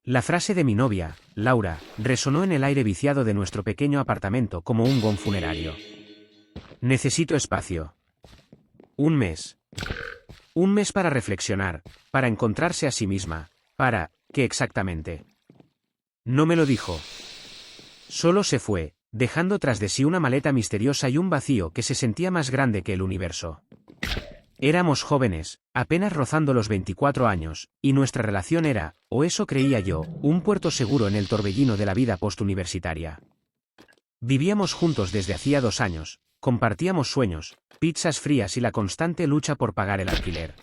La frase de mi novia, Laura, resonó en el aire viciado de nuestro pequeño apartamento como un gong funerario. Necesito espacio. Un mes. Un mes para reflexionar, para encontrarse a sí misma, ¿qué exactamente? No me lo dijo. Solo se fue, dejando tras de sí una maleta misteriosa y un vacío que se sentía más grande que el universo. Éramos jóvenes, apenas rozando los 24 años, y nuestra relación era, o eso creía yo, un puerto seguro en el torbellino de la vida postuniversitaria. Vivíamos juntos desde hacía 2 años, compartíamos sueños, pizzas frías y la constante lucha por pagar el alquiler.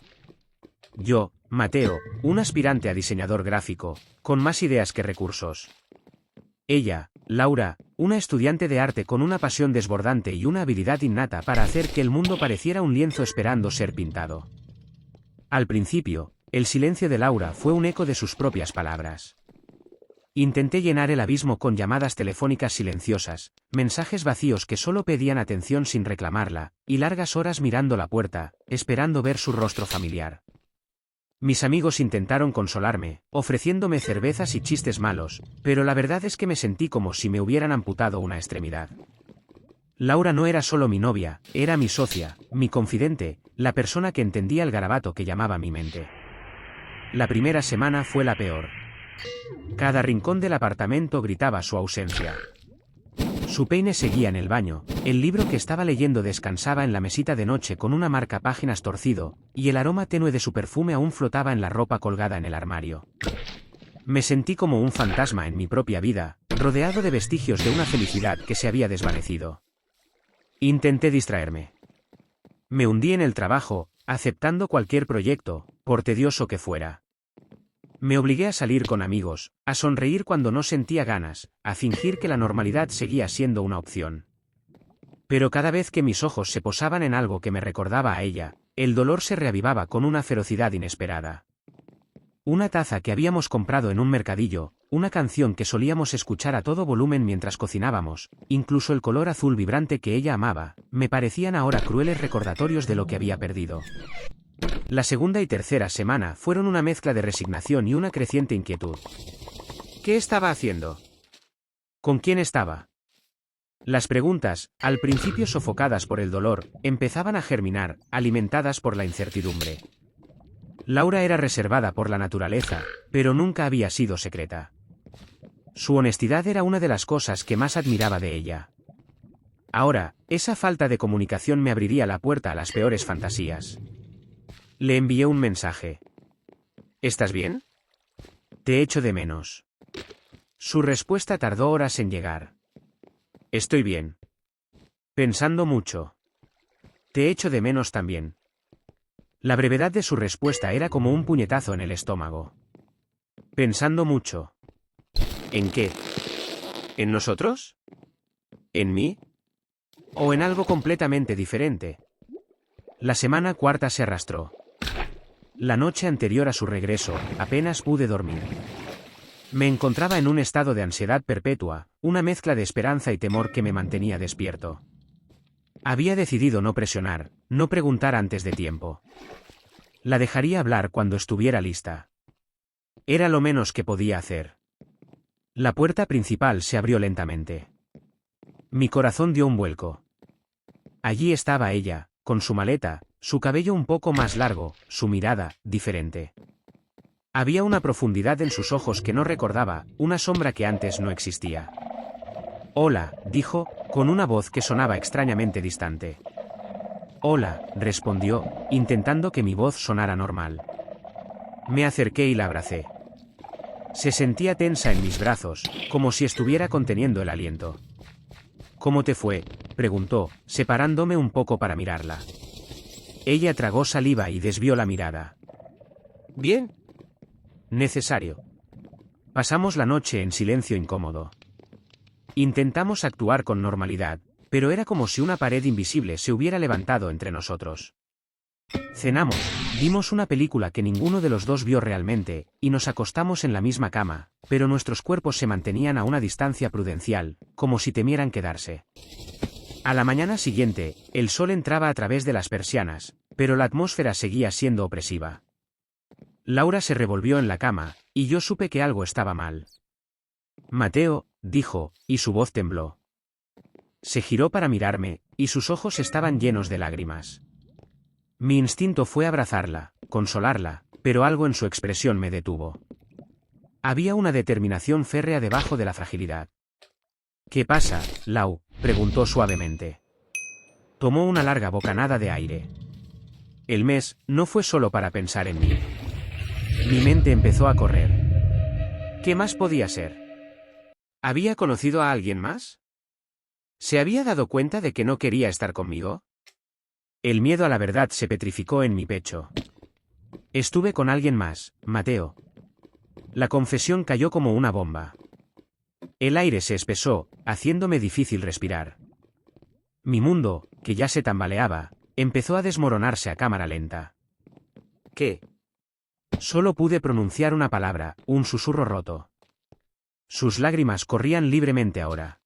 Yo, Mateo, un aspirante a diseñador gráfico, con más ideas que recursos. Ella, Laura, una estudiante de arte con una pasión desbordante y una habilidad innata para hacer que el mundo pareciera un lienzo esperando ser pintado. Al principio, el silencio de Laura fue un eco de sus propias palabras. Intenté llenar el abismo con llamadas telefónicas silenciosas, mensajes vacíos que solo pedían atención sin reclamarla, y largas horas mirando la puerta, esperando ver su rostro familiar. Mis amigos intentaron consolarme, ofreciéndome cervezas y chistes malos, pero la verdad es que me sentí como si me hubieran amputado una extremidad. Laura no era solo mi novia, era mi socia, mi confidente, la persona que entendía el garabato que llamaba mi mente. La primera semana fue la peor. Cada rincón del apartamento gritaba su ausencia. Su peine seguía en el baño, el libro que estaba leyendo descansaba en la mesita de noche con una marcapáginas torcido, y el aroma tenue de su perfume aún flotaba en la ropa colgada en el armario. Me sentí como un fantasma en mi propia vida, rodeado de vestigios de una felicidad que se había desvanecido. Intenté distraerme. Me hundí en el trabajo, aceptando cualquier proyecto, por tedioso que fuera. Me obligué a salir con amigos, a sonreír cuando no sentía ganas, a fingir que la normalidad seguía siendo una opción. Pero cada vez que mis ojos se posaban en algo que me recordaba a ella, el dolor se reavivaba con una ferocidad inesperada. Una taza que habíamos comprado en un mercadillo, una canción que solíamos escuchar a todo volumen mientras cocinábamos, incluso el color azul vibrante que ella amaba, me parecían ahora crueles recordatorios de lo que había perdido. La segunda y tercera semana fueron una mezcla de resignación y una creciente inquietud. ¿Qué estaba haciendo? ¿Con quién estaba? Las preguntas, al principio sofocadas por el dolor, empezaban a germinar, alimentadas por la incertidumbre. Laura era reservada por la naturaleza, pero nunca había sido secreta. Su honestidad era una de las cosas que más admiraba de ella. Ahora, esa falta de comunicación me abriría la puerta a las peores fantasías. Le envié un mensaje. ¿Estás bien? Te echo de menos. Su respuesta tardó horas en llegar. Estoy bien. Pensando mucho. Te echo de menos también. La brevedad de su respuesta era como un puñetazo en el estómago. Pensando mucho. ¿En qué? ¿En nosotros? ¿En mí? ¿O en algo completamente diferente? La semana cuarta se arrastró. La noche anterior a su regreso, apenas pude dormir. Me encontraba en un estado de ansiedad perpetua, una mezcla de esperanza y temor que me mantenía despierto. Había decidido no presionar, no preguntar antes de tiempo. La dejaría hablar cuando estuviera lista. Era lo menos que podía hacer. La puerta principal se abrió lentamente. Mi corazón dio un vuelco. Allí estaba ella, con su maleta, su cabello un poco más largo, su mirada, diferente. Había una profundidad en sus ojos que no recordaba, una sombra que antes no existía. «Hola», dijo, con una voz que sonaba extrañamente distante. «Hola», respondió, intentando que mi voz sonara normal. Me acerqué y la abracé. Se sentía tensa en mis brazos, como si estuviera conteniendo el aliento. «¿Cómo te fue?», preguntó, separándome un poco para mirarla. Ella tragó saliva y desvió la mirada. «Bien. Necesario». Pasamos la noche en silencio incómodo. Intentamos actuar con normalidad, pero era como si una pared invisible se hubiera levantado entre nosotros. Cenamos, vimos una película que ninguno de los dos vio realmente, y nos acostamos en la misma cama, pero nuestros cuerpos se mantenían a una distancia prudencial, como si temieran quedarse. A la mañana siguiente, el sol entraba a través de las persianas, pero la atmósfera seguía siendo opresiva. Laura se revolvió en la cama, y yo supe que algo estaba mal. Mateo, dijo, y su voz tembló. Se giró para mirarme, y sus ojos estaban llenos de lágrimas. Mi instinto fue abrazarla, consolarla, pero algo en su expresión me detuvo. Había una determinación férrea debajo de la fragilidad. ¿Qué pasa, Lau?, preguntó suavemente. Tomó una larga bocanada de aire. El mes no fue solo para pensar en mí. Mi mente empezó a correr. ¿Qué más podía ser? ¿Había conocido a alguien más? ¿Se había dado cuenta de que no quería estar conmigo? El miedo a la verdad se petrificó en mi pecho. Estuve con alguien más, Mateo. La confesión cayó como una bomba. El aire se espesó, haciéndome difícil respirar. Mi mundo, que ya se tambaleaba, empezó a desmoronarse a cámara lenta. ¿Qué? Solo pude pronunciar una palabra, un susurro roto. Sus lágrimas corrían libremente ahora.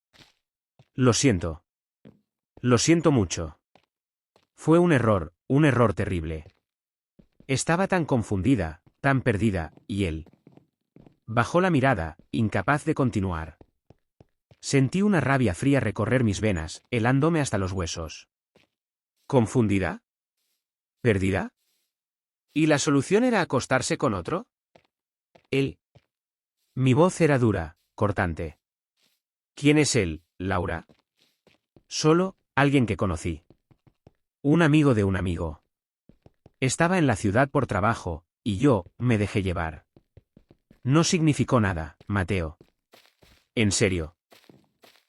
Lo siento. Lo siento mucho. Fue un error terrible. Estaba tan confundida, tan perdida, y él. Bajó la mirada, incapaz de continuar. Sentí una rabia fría recorrer mis venas, helándome hasta los huesos. ¿Confundida? ¿Perdida? ¿Y la solución era acostarse con otro? Él. Mi voz era dura, cortante. ¿Quién es él, Laura? Solo, alguien que conocí. Un amigo de un amigo. Estaba en la ciudad por trabajo, y yo me dejé llevar. No significó nada, Mateo. En serio.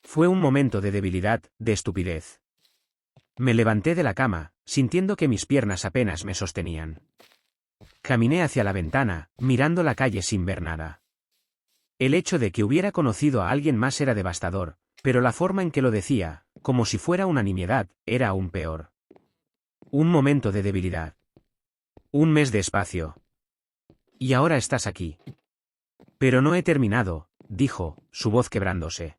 Fue un momento de debilidad, de estupidez. Me levanté de la cama, sintiendo que mis piernas apenas me sostenían. Caminé hacia la ventana, mirando la calle sin ver nada. El hecho de que hubiera conocido a alguien más era devastador, pero la forma en que lo decía, como si fuera una nimiedad, era aún peor. Un momento de debilidad. Un mes de espacio. Y ahora estás aquí. Pero no he terminado, dijo, su voz quebrándose.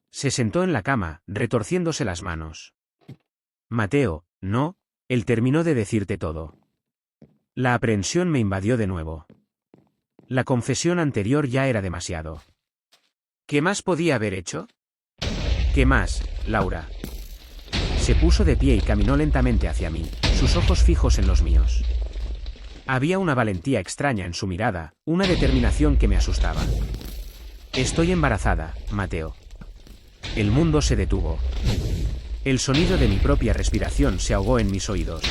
Se sentó en la cama, retorciéndose las manos. Mateo, no, él terminó de decirte todo. La aprehensión me invadió de nuevo. La confesión anterior ya era demasiado. ¿Qué más podía haber hecho? ¿Qué más, Laura? Se puso de pie y caminó lentamente hacia mí, sus ojos fijos en los míos. Había una valentía extraña en su mirada, una determinación que me asustaba. Estoy embarazada, Mateo. El mundo se detuvo. El sonido de mi propia respiración se ahogó en mis oídos.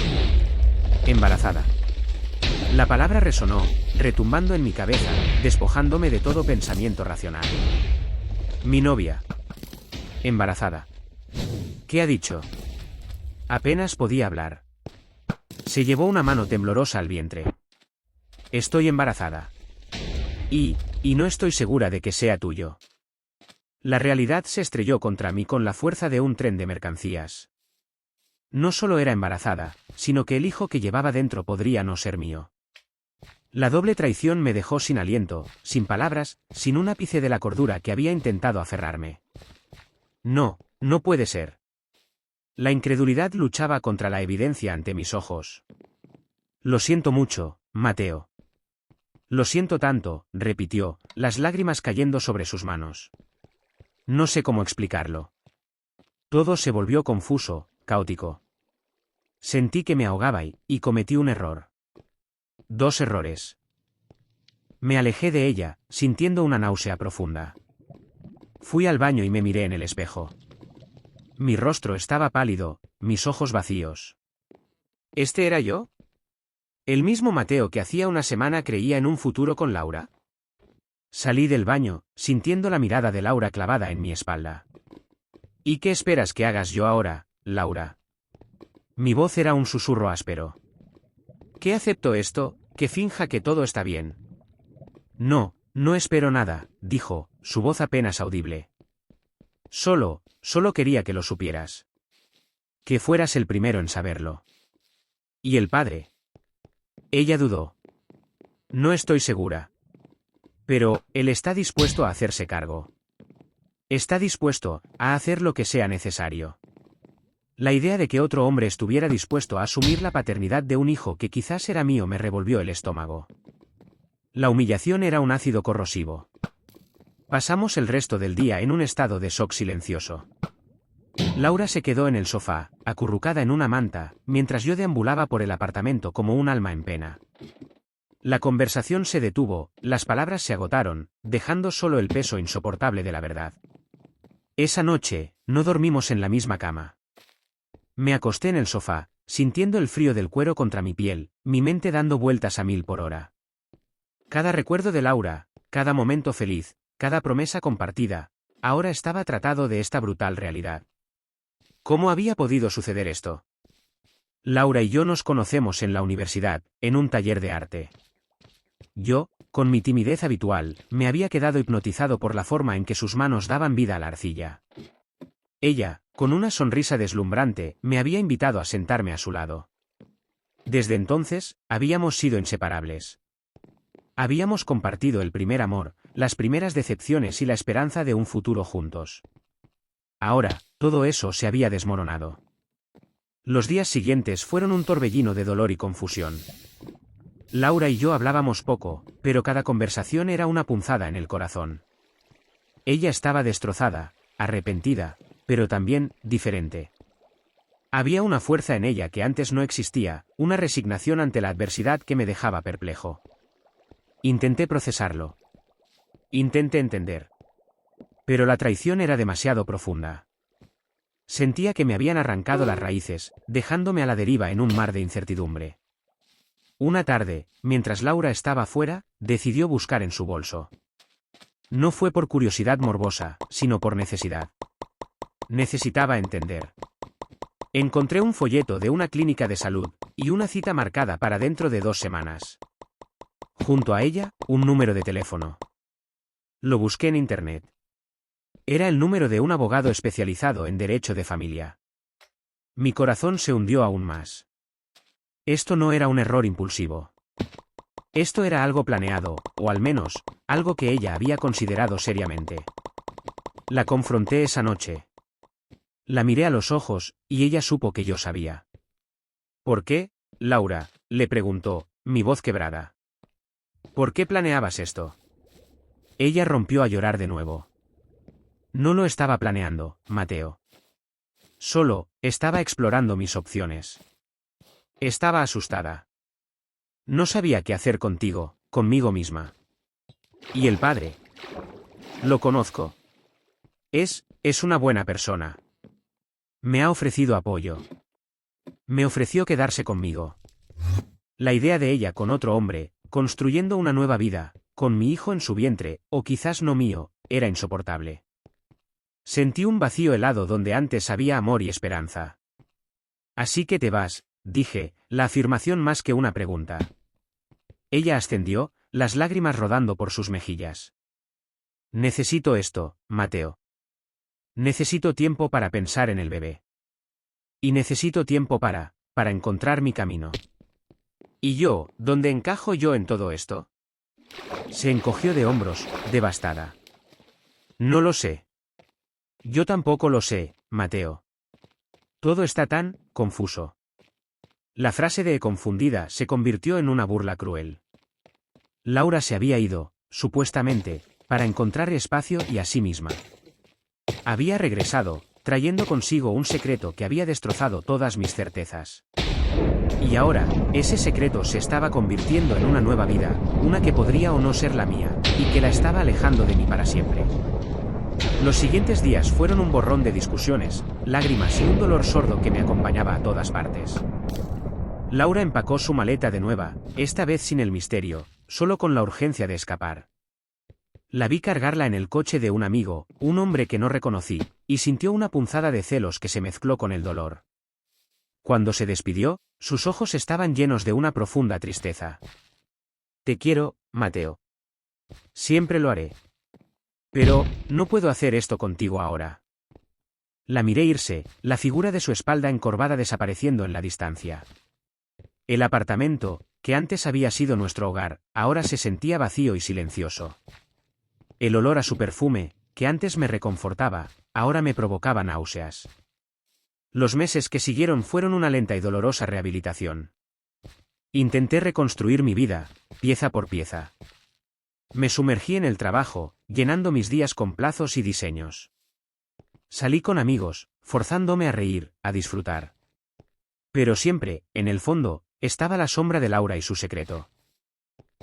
Embarazada. La palabra resonó, retumbando en mi cabeza, despojándome de todo pensamiento racional. Mi novia. Embarazada. ¿Qué ha dicho? Apenas podía hablar. Se llevó una mano temblorosa al vientre. Estoy embarazada. Y no estoy segura de que sea tuyo. La realidad se estrelló contra mí con la fuerza de un tren de mercancías. No solo era embarazada, sino que el hijo que llevaba dentro podría no ser mío. La doble traición me dejó sin aliento, sin palabras, sin un ápice de la cordura que había intentado aferrarme. No, no puede ser. La incredulidad luchaba contra la evidencia ante mis ojos. Lo siento mucho, Mateo. Lo siento tanto, repitió, las lágrimas cayendo sobre sus manos. No sé cómo explicarlo. Todo se volvió confuso, caótico. Sentí que me ahogaba y cometí un error. 2 errores. Me alejé de ella, sintiendo una náusea profunda. Fui al baño y me miré en el espejo. Mi rostro estaba pálido, mis ojos vacíos. ¿Este era yo? ¿El mismo Mateo que hacía una semana creía en un futuro con Laura? Salí del baño, sintiendo la mirada de Laura clavada en mi espalda. ¿Y qué esperas que hagas yo ahora, Laura? Mi voz era un susurro áspero. ¿Que acepto esto, que finja que todo está bien? No, no espero nada, dijo, su voz apenas audible. Solo quería que lo supieras. Que fueras el primero en saberlo. ¿Y el padre? Ella dudó. No estoy segura. Pero, él está dispuesto a hacerse cargo. Está dispuesto a hacer lo que sea necesario. La idea de que otro hombre estuviera dispuesto a asumir la paternidad de un hijo que quizás era mío me revolvió el estómago. La humillación era un ácido corrosivo. Pasamos el resto del día en un estado de shock silencioso. Laura se quedó en el sofá, acurrucada en una manta, mientras yo deambulaba por el apartamento como un alma en pena. La conversación se detuvo, las palabras se agotaron, dejando solo el peso insoportable de la verdad. Esa noche, no dormimos en la misma cama. Me acosté en el sofá, sintiendo el frío del cuero contra mi piel, mi mente dando vueltas a 1000 por hora. Cada recuerdo de Laura, cada momento feliz, cada promesa compartida, ahora estaba tratado de esta brutal realidad. ¿Cómo había podido suceder esto? Laura y yo nos conocemos en la universidad, en un taller de arte. Yo, con mi timidez habitual, me había quedado hipnotizado por la forma en que sus manos daban vida a la arcilla. Ella, con una sonrisa deslumbrante, me había invitado a sentarme a su lado. Desde entonces, habíamos sido inseparables. Habíamos compartido el primer amor, las primeras decepciones y la esperanza de un futuro juntos. Ahora, todo eso se había desmoronado. Los días siguientes fueron un torbellino de dolor y confusión. Laura y yo hablábamos poco, pero cada conversación era una punzada en el corazón. Ella estaba destrozada, arrepentida, pero también diferente. Había una fuerza en ella que antes no existía, una resignación ante la adversidad que me dejaba perplejo. Intenté procesarlo. Intenté entender. Pero la traición era demasiado profunda. Sentía que me habían arrancado las raíces, dejándome a la deriva en un mar de incertidumbre. Una tarde, mientras Laura estaba fuera, decidió buscar en su bolso. No fue por curiosidad morbosa, sino por necesidad. Necesitaba entender. Encontré un folleto de una clínica de salud, y una cita marcada para dentro de 2 semanas. Junto a ella, un número de teléfono. Lo busqué en internet. Era el número de un abogado especializado en derecho de familia. Mi corazón se hundió aún más. Esto no era un error impulsivo. Esto era algo planeado, o al menos, algo que ella había considerado seriamente. La confronté esa noche. La miré a los ojos, y ella supo que yo sabía. ¿Por qué, Laura?, le preguntó, mi voz quebrada. ¿Por qué planeabas esto? Ella rompió a llorar de nuevo. No lo estaba planeando, Mateo. Solo, estaba explorando mis opciones. Estaba asustada. No sabía qué hacer contigo, conmigo misma. ¿Y el padre? Lo conozco. Es una buena persona. Me ha ofrecido apoyo. Me ofreció quedarse conmigo. La idea de ella con otro hombre, construyendo una nueva vida, con mi hijo en su vientre, o quizás no mío, era insoportable. Sentí un vacío helado donde antes había amor y esperanza. Así que te vas, dije, la afirmación más que una pregunta. Ella ascendió, las lágrimas rodando por sus mejillas. Necesito esto, Mateo. Necesito tiempo para pensar en el bebé. Y necesito tiempo para encontrar mi camino. ¿Y yo, dónde encajo yo en todo esto? Se encogió de hombros, devastada. No lo sé. Yo tampoco lo sé, Mateo. Todo está tan confuso. La frase de confundida se convirtió en una burla cruel. Laura se había ido, supuestamente, para encontrar espacio y a sí misma. Había regresado, trayendo consigo un secreto que había destrozado todas mis certezas. Y ahora, ese secreto se estaba convirtiendo en una nueva vida, una que podría o no ser la mía, y que la estaba alejando de mí para siempre. Los siguientes días fueron un borrón de discusiones, lágrimas y un dolor sordo que me acompañaba a todas partes. Laura empacó su maleta de nueva, esta vez sin el misterio, solo con la urgencia de escapar. La vi cargarla en el coche de un amigo, un hombre que no reconocí, y sintió una punzada de celos que se mezcló con el dolor. Cuando se despidió, sus ojos estaban llenos de una profunda tristeza. Te quiero, Mateo. Siempre lo haré. Pero, no puedo hacer esto contigo ahora. La miré irse, la figura de su espalda encorvada desapareciendo en la distancia. El apartamento, que antes había sido nuestro hogar, ahora se sentía vacío y silencioso. El olor a su perfume, que antes me reconfortaba, ahora me provocaba náuseas. Los meses que siguieron fueron una lenta y dolorosa rehabilitación. Intenté reconstruir mi vida, pieza por pieza. Me sumergí en el trabajo, llenando mis días con plazos y diseños. Salí con amigos, forzándome a reír, a disfrutar. Pero siempre, en el fondo, estaba la sombra de Laura y su secreto.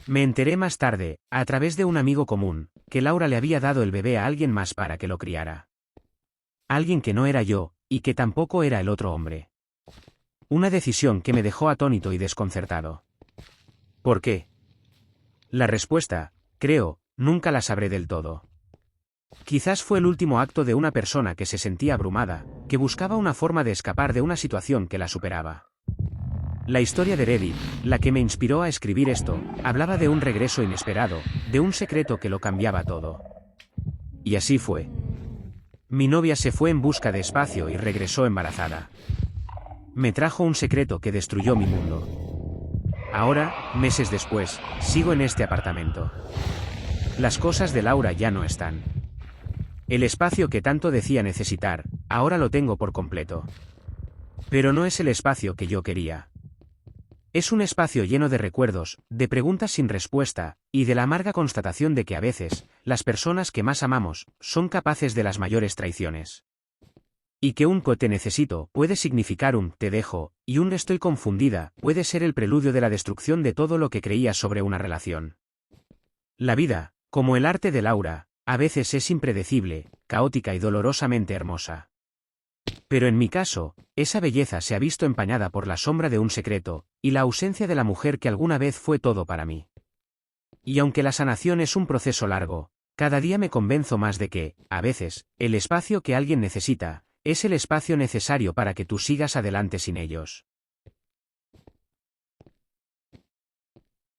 Me enteré más tarde, a través de un amigo común, que Laura le había dado el bebé a alguien más para que lo criara. Alguien que no era yo, y que tampoco era el otro hombre. Una decisión que me dejó atónito y desconcertado. ¿Por qué? La respuesta, creo, nunca la sabré del todo. Quizás fue el último acto de una persona que se sentía abrumada, que buscaba una forma de escapar de una situación que la superaba. La historia de Reddit, la que me inspiró a escribir esto, hablaba de un regreso inesperado, de un secreto que lo cambiaba todo. Y así fue. Mi novia se fue en busca de espacio y regresó embarazada. Me trajo un secreto que destruyó mi mundo. Ahora, meses después, sigo en este apartamento. Las cosas de Laura ya no están. El espacio que tanto decía necesitar, ahora lo tengo por completo. Pero no es el espacio que yo quería. Es un espacio lleno de recuerdos, de preguntas sin respuesta, y de la amarga constatación de que a veces, las personas que más amamos, son capaces de las mayores traiciones. Y que un te necesito puede significar un te dejo, y un estoy confundida puede ser el preludio de la destrucción de todo lo que creías sobre una relación. La vida, como el arte de Laura, a veces es impredecible, caótica y dolorosamente hermosa. Pero en mi caso, esa belleza se ha visto empañada por la sombra de un secreto, y la ausencia de la mujer que alguna vez fue todo para mí. Y aunque la sanación es un proceso largo, cada día me convenzo más de que, a veces, el espacio que alguien necesita, es el espacio necesario para que tú sigas adelante sin ellos.